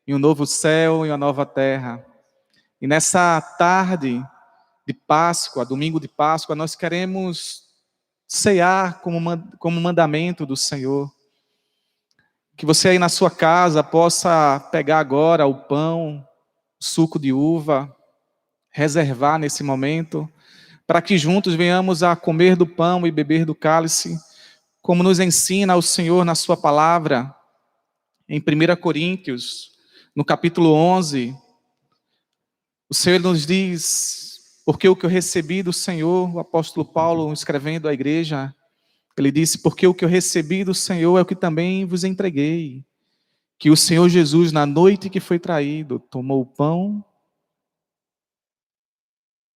em um novo céu e uma nova terra. E nessa tarde de Páscoa, domingo de Páscoa, nós queremos cear como mandamento do Senhor. Que você aí na sua casa possa pegar agora o pão, o suco de uva, reservar nesse momento, para que juntos venhamos a comer do pão e beber do cálice, como nos ensina o Senhor na sua palavra, em 1 Coríntios, no capítulo 11, o Senhor nos diz, porque o que eu recebi do Senhor, o apóstolo Paulo escrevendo à igreja, ele disse, porque o que eu recebi do Senhor é o que também vos entreguei, que o Senhor Jesus, na noite que foi traído, tomou o pão,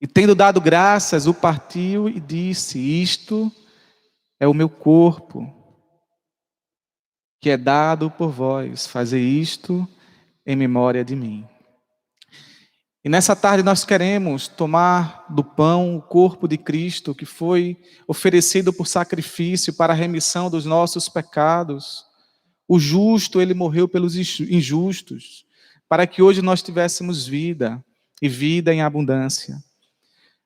e tendo dado graças, o partiu e disse, isto é o meu corpo, que é dado por vós, fazei isto em memória de mim. E nessa tarde nós queremos tomar do pão o corpo de Cristo, que foi oferecido por sacrifício para a remissão dos nossos pecados. O justo, ele morreu pelos injustos, para que hoje nós tivéssemos vida, e vida em abundância.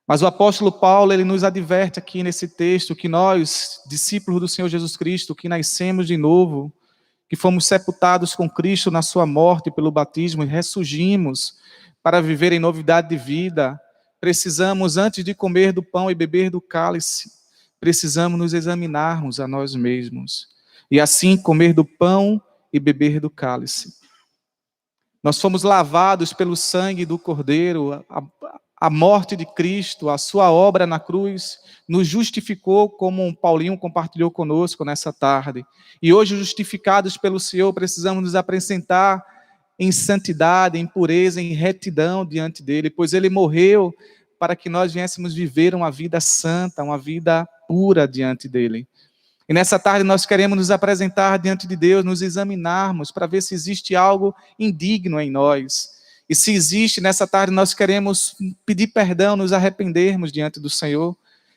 Mas o apóstolo Paulo, ele nos adverte aqui nesse texto, que nós, discípulos do Senhor Jesus Cristo, que nascemos de novo, que fomos sepultados com Cristo na sua morte pelo batismo e ressurgimos para viver em novidade de vida, precisamos, antes de comer do pão e beber do cálice, precisamos nos examinarmos a nós mesmos, e assim comer do pão e beber do cálice. Nós fomos lavados pelo sangue do Cordeiro, a morte de Cristo, a sua obra na cruz, nos justificou, como um Paulinho compartilhou conosco nessa tarde. E hoje, justificados pelo Senhor, precisamos nos apresentar em santidade, em pureza, em retidão diante dele, pois ele morreu para que nós viéssemos viver uma vida santa, uma vida pura diante dele. E nessa tarde nós queremos nos apresentar diante de Deus, nos examinarmos para ver se existe algo indigno em nós. E se existe, nessa tarde nós queremos pedir perdão, nos arrependermos diante do Senhor,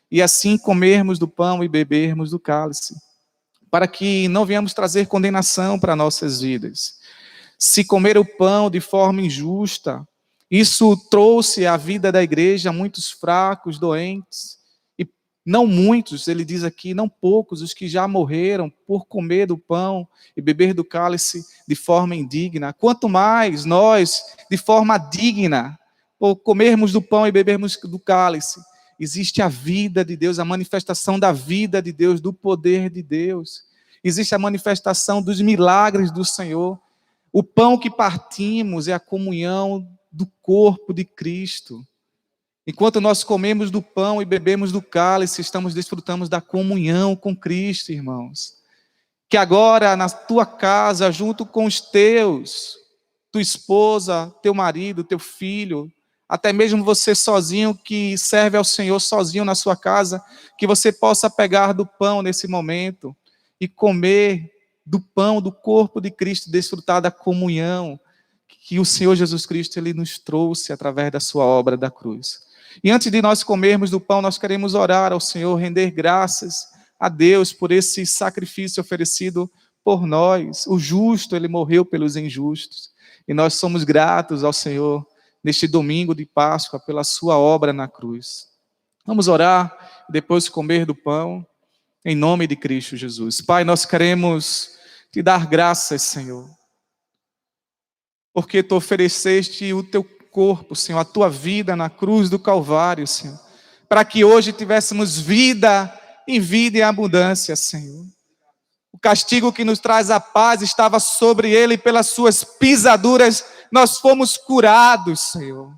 e assim comermos do pão e bebermos do cálice, para que não venhamos trazer condenação para nossas vidas. Se comer o pão de forma injusta, isso trouxe à vida da igreja muitos fracos, doentes, e não muitos, ele diz aqui, não poucos, os que já morreram por comer do pão e beber do cálice de forma indigna. Quanto mais nós, de forma digna, por comermos do pão e bebermos do cálice, existe a vida de Deus, a manifestação da vida de Deus, do poder de Deus. Existe a manifestação dos milagres do Senhor. O pão que partimos é a comunhão do corpo de Cristo. Enquanto nós comemos do pão e bebemos do cálice, desfrutamos da comunhão com Cristo, irmãos. Que agora, na tua casa, junto com os teus, tua esposa, teu marido, teu filho, até mesmo você sozinho que serve ao Senhor sozinho na sua casa, que você possa pegar do pão nesse momento e comer do pão, do corpo de Cristo, desfrutar da comunhão que o Senhor Jesus Cristo ele nos trouxe através da sua obra da cruz. E antes de nós comermos do pão, nós queremos orar ao Senhor, render graças a Deus por esse sacrifício oferecido por nós. O justo, ele morreu pelos injustos. E nós somos gratos ao Senhor neste domingo de Páscoa pela sua obra na cruz. Vamos orar e depois comer do pão em nome de Cristo Jesus. Pai, nós queremos te dar graças, Senhor, porque Tu ofereceste o Teu corpo, Senhor, a Tua vida na cruz do Calvário, Senhor, para que hoje tivéssemos vida em vida e abundância, Senhor. O castigo que nos traz a paz estava sobre Ele, e pelas Suas pisaduras nós fomos curados, Senhor.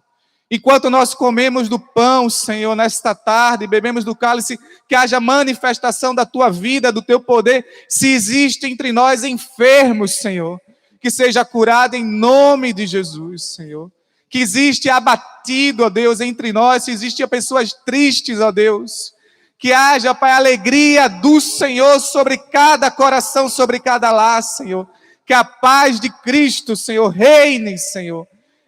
Enquanto nós comemos do pão, Senhor, nesta tarde, bebemos do cálice, que haja manifestação da Tua vida, do Teu poder. Se existe entre nós enfermos, Senhor, que seja curado em nome de Jesus, Senhor. Que existe abatido, ó Deus, entre nós, se existem pessoas tristes, ó Deus, que haja, Pai, a alegria do Senhor sobre cada coração, sobre cada lar, Senhor. Que a paz de Cristo, Senhor, reine, Senhor,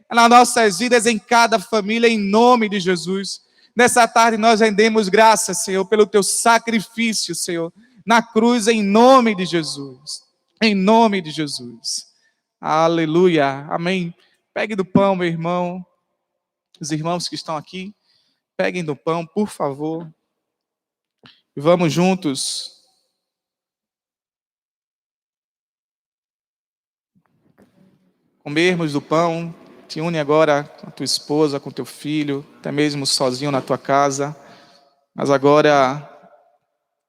nas nossas vidas, em cada família, em nome de Jesus. Nessa tarde nós rendemos graças, Senhor, pelo Teu sacrifício, Senhor, na cruz, em nome de Jesus. Em nome de Jesus. Aleluia. Amém. Pegue do pão, meu irmão. Os irmãos que estão aqui, peguem do pão, por favor. E vamos juntos comermos do pão. Te une agora com a tua esposa, com teu filho, até mesmo sozinho na tua casa. Mas agora,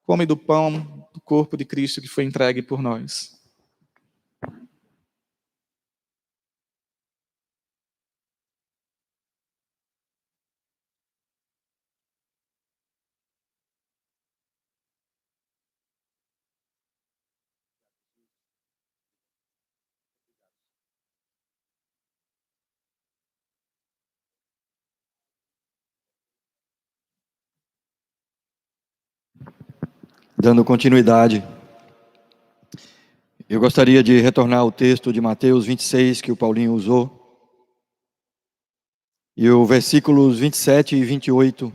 come do pão do corpo de Cristo que foi entregue por nós. Dando continuidade, eu gostaria de retornar ao texto de Mateus 26 que o Paulinho usou, e o versículos 27 e 28,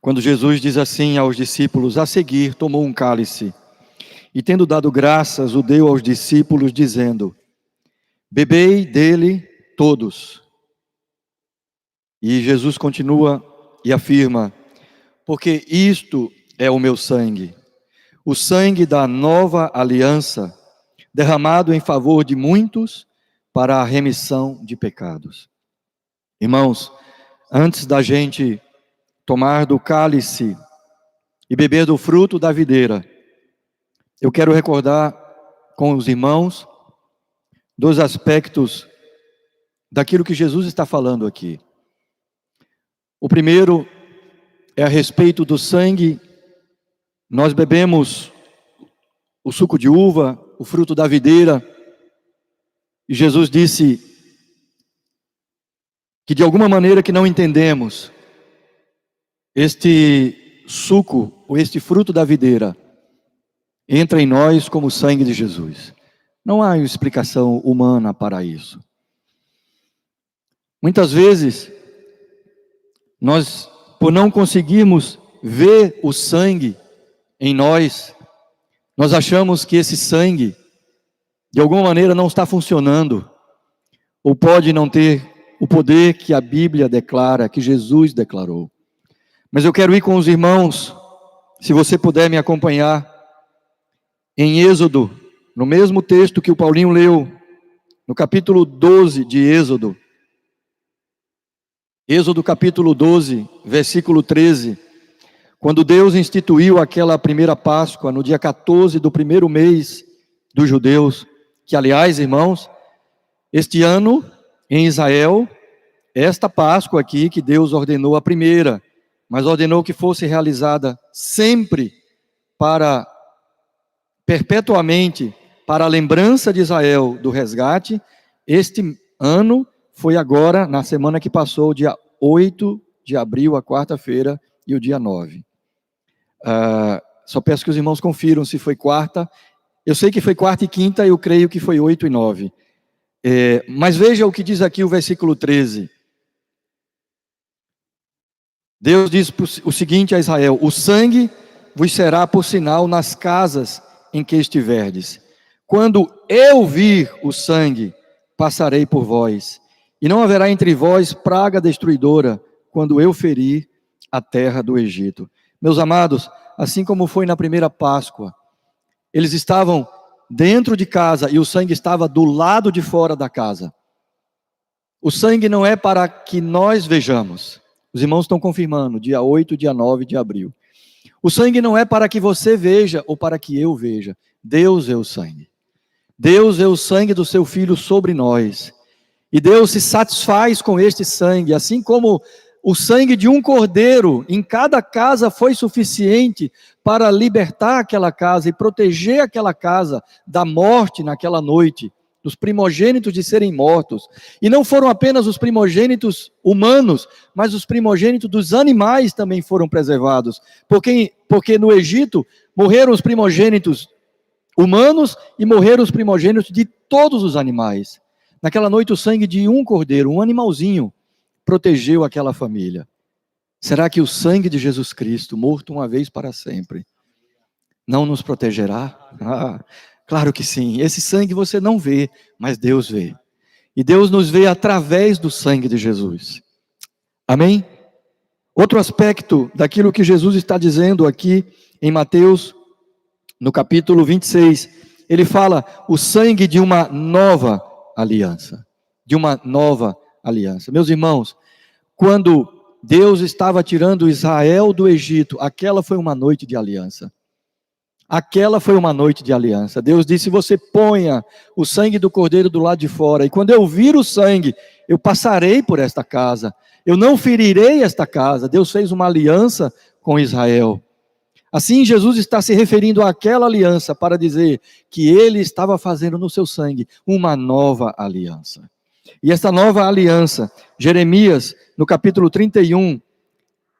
quando Jesus diz assim aos discípulos: a seguir tomou um cálice, e tendo dado graças, o deu aos discípulos, dizendo: bebei dele todos. E Jesus continua e afirma: porque isto é o meu sangue, o sangue da nova aliança, derramado em favor de muitos para a remissão de pecados. Irmãos, antes da gente tomar do cálice e beber do fruto da videira, eu quero recordar com os irmãos dois aspectos daquilo que Jesus está falando aqui. O primeiro é a respeito do sangue. Nós bebemos o suco de uva, o fruto da videira, e Jesus disse que de alguma maneira que não entendemos, este suco, ou este fruto da videira, entra em nós como o sangue de Jesus. Não há explicação humana para isso. Muitas vezes, nós, por não conseguirmos ver o sangue em nós, nós achamos que esse sangue, de alguma maneira, não está funcionando, ou pode não ter o poder que a Bíblia declara, que Jesus declarou. Mas eu quero ir com os irmãos, se você puder me acompanhar, em Êxodo, no mesmo texto que o Paulinho leu, no capítulo 12 de Êxodo. Êxodo capítulo 12, versículo 13. Quando Deus instituiu aquela primeira Páscoa, no dia 14 do primeiro mês dos judeus, que aliás, irmãos, este ano, em Israel, esta Páscoa aqui que Deus ordenou a primeira, mas ordenou que fosse realizada sempre para, perpetuamente, para a lembrança de Israel do resgate. Este ano foi agora, na semana que passou, dia 8 de abril, a quarta-feira, e o dia 9. Só peço que os irmãos confiram se foi quarta. Eu sei que foi quarta e quinta, eu creio que foi 8 e 9. Mas veja o que diz aqui o versículo 13. Deus diz o seguinte a Israel: o sangue vos será por sinal nas casas em que estiverdes. Quando eu vir o sangue, passarei por vós, e não haverá entre vós praga destruidora, quando eu ferir a terra do Egito. Meus amados, assim como foi na primeira Páscoa, eles estavam dentro de casa e o sangue estava do lado de fora da casa. O sangue não é para que nós vejamos. Os irmãos estão confirmando, dia 8, dia 9 de abril. O sangue não é para que você veja ou para que eu veja. Deus vê o sangue. Deus vê o sangue do seu Filho sobre nós. E Deus se satisfaz com este sangue, assim como o sangue de um cordeiro em cada casa foi suficiente para libertar aquela casa e proteger aquela casa da morte naquela noite, dos primogênitos de serem mortos. E não foram apenas os primogênitos humanos, mas os primogênitos dos animais também foram preservados. Porque no Egito morreram os primogênitos humanos e morreram os primogênitos de todos os animais. Naquela noite o sangue de um cordeiro, um animalzinho, protegeu aquela família. Será que o sangue de Jesus Cristo, morto uma vez para sempre, não nos protegerá? Claro que sim. Esse sangue você não vê, mas Deus vê. E Deus nos vê através do sangue de Jesus. Amém? Outro aspecto daquilo que Jesus está dizendo aqui em Mateus, no capítulo 26, ele fala o sangue de uma nova aliança. De uma nova aliança. Meus irmãos, quando Deus estava tirando Israel do Egito, aquela foi uma noite de aliança. Aquela foi uma noite de aliança. Deus disse: você ponha o sangue do cordeiro do lado de fora, e quando eu vir o sangue, eu passarei por esta casa, eu não ferirei esta casa. Deus fez uma aliança com Israel. Assim, Jesus está se referindo àquela aliança para dizer que ele estava fazendo no seu sangue uma nova aliança. E essa nova aliança, Jeremias, no capítulo 31,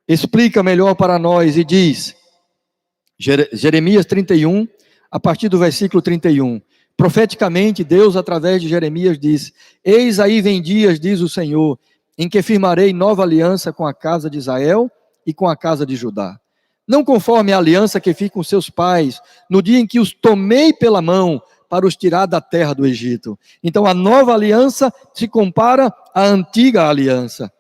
explica melhor para nós e diz, Jeremias 31, a partir do versículo 31, profeticamente Deus através de Jeremias diz: eis aí vem dias, diz o Senhor, em que firmarei nova aliança com a casa de Israel e com a casa de Judá. Não conforme a aliança que fiz com seus pais, no dia em que os tomei pela mão para os tirar da terra do Egito. Então a nova aliança se compara à antiga aliança.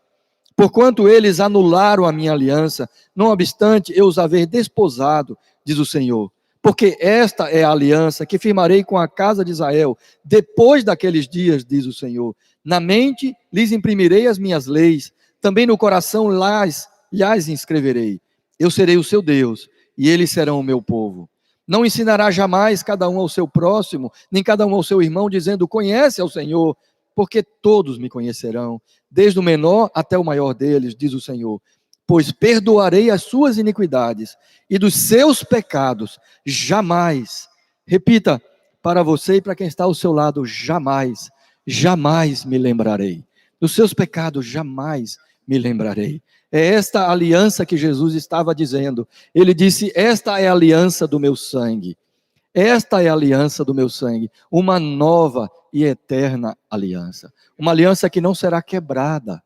Porquanto eles anularam a minha aliança, não obstante eu os haver desposado, diz o Senhor. Porque esta é a aliança que firmarei com a casa de Israel, depois daqueles dias, diz o Senhor. Na mente lhes imprimirei as minhas leis, também no coração lhes inscreverei. Eu serei o seu Deus, e eles serão o meu povo. Não ensinará jamais cada um ao seu próximo, nem cada um ao seu irmão, dizendo: conhece ao Senhor, porque todos me conhecerão, desde o menor até o maior deles, diz o Senhor. Pois perdoarei as suas iniquidades, e dos seus pecados jamais, repita para você e para quem está ao seu lado, jamais, jamais me lembrarei. Dos seus pecados jamais me lembrarei. É esta aliança que Jesus estava dizendo. Ele disse: esta é a aliança do meu sangue. Esta é a aliança do meu sangue. Uma nova e eterna aliança. Uma aliança que não será quebrada.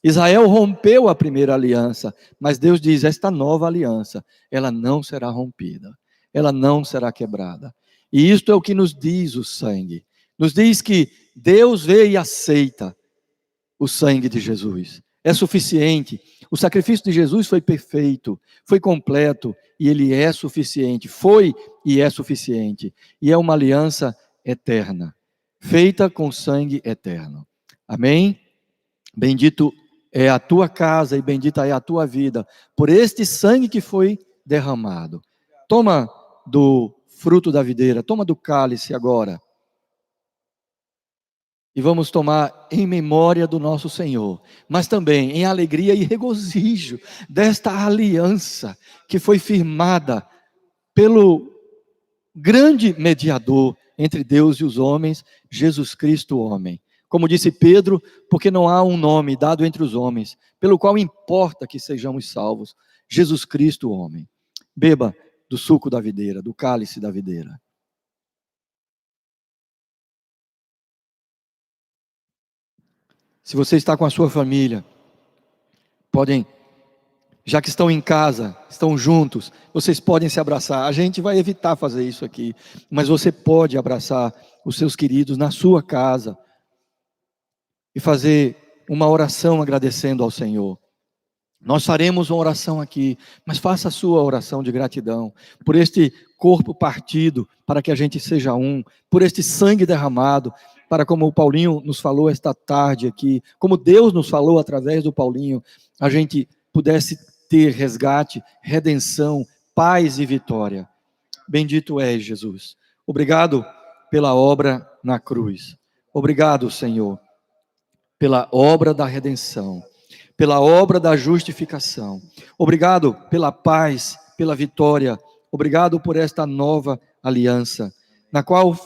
Israel rompeu a primeira aliança, mas Deus diz: esta nova aliança, ela não será rompida. Ela não será quebrada. E isto é o que nos diz o sangue. Nos diz que Deus vê e aceita o sangue de Jesus. É suficiente. O sacrifício de Jesus foi perfeito, foi completo, e ele é suficiente. Foi e é suficiente. E é uma aliança eterna, feita com sangue eterno. Amém? Bendito é a tua casa e bendita é a tua vida, por este sangue que foi derramado. Toma do fruto da videira, toma do cálice agora. E vamos tomar em memória do nosso Senhor, mas também em alegria e regozijo desta aliança que foi firmada pelo grande mediador entre Deus e os homens, Jesus Cristo, o homem. Como disse Pedro, porque não há um nome dado entre os homens, pelo qual importa que sejamos salvos, Jesus Cristo, o homem. Beba do suco da videira, do cálice da videira. Se você está com a sua família, podem, já que estão em casa, estão juntos, vocês podem se abraçar. A gente vai evitar fazer isso aqui, mas você pode abraçar os seus queridos na sua casa e fazer uma oração agradecendo ao Senhor. Nós faremos uma oração aqui, mas faça a sua oração de gratidão por este corpo partido, para que a gente seja um, por este sangue derramado, para como o Paulinho nos falou esta tarde aqui, como Deus nos falou através do Paulinho, a gente pudesse ter resgate, redenção, paz e vitória. Bendito és, Jesus. Obrigado pela obra na cruz. Obrigado, Senhor, pela obra da redenção, pela obra da justificação. Obrigado pela paz, pela vitória. Obrigado por esta nova aliança, na qual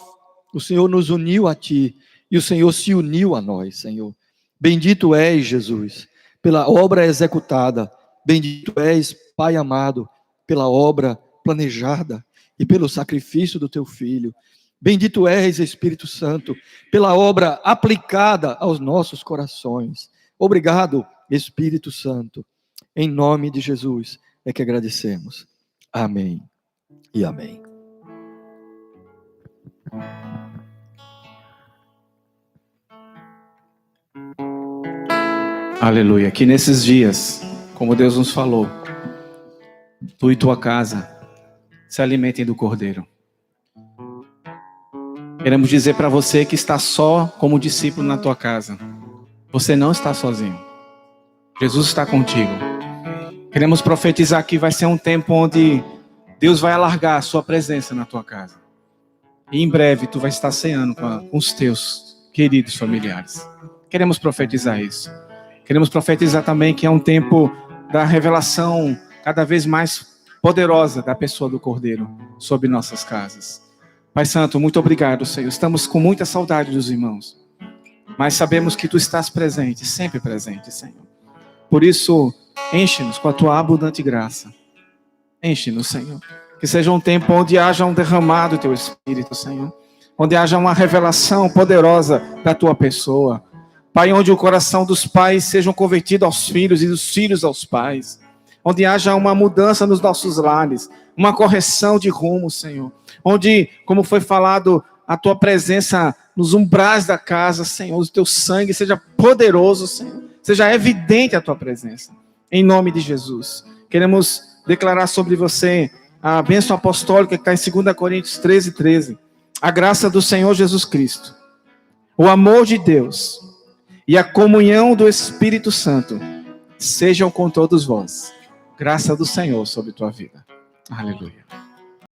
o Senhor nos uniu a Ti e o Senhor se uniu a nós, Senhor. Bendito és, Jesus, pela obra executada. Bendito és, Pai amado, pela obra planejada e pelo sacrifício do Teu Filho. Bendito és, Espírito Santo, pela obra aplicada aos nossos corações. Obrigado, Espírito Santo. Em nome de Jesus é que agradecemos. Amém e amém. Aleluia. Que nesses dias, como Deus nos falou, tu e tua casa se alimentem do Cordeiro. Queremos dizer para você que está só como discípulo na tua casa. Você não está sozinho. Jesus está contigo. Queremos profetizar que vai ser um tempo onde Deus vai alargar a sua presença na tua casa. E em breve tu vai estar ceando com os teus queridos familiares. Queremos profetizar isso. Queremos profetizar também que é um tempo da revelação cada vez mais poderosa da pessoa do Cordeiro sobre nossas casas. Pai Santo, muito obrigado, Senhor. Estamos com muita saudade dos irmãos, mas sabemos que Tu estás presente, sempre presente, Senhor. Por isso, enche-nos com a Tua abundante graça. Enche-nos, Senhor. Que seja um tempo onde haja um derramado do Teu Espírito, Senhor. Onde haja uma revelação poderosa da Tua pessoa. Pai, onde o coração dos pais sejam convertidos aos filhos e dos filhos aos pais. Onde haja uma mudança nos nossos lares, uma correção de rumo, Senhor. Onde, como foi falado, a Tua presença nos umbrais da casa, Senhor, o Teu sangue seja poderoso, Senhor. Seja evidente a Tua presença. Em nome de Jesus. Queremos declarar sobre você a bênção apostólica que está em 2 Coríntios 13:13. A graça do Senhor Jesus Cristo, o amor de Deus e a comunhão do Espírito Santo sejam com todos vós. Graça do Senhor sobre tua vida. Aleluia.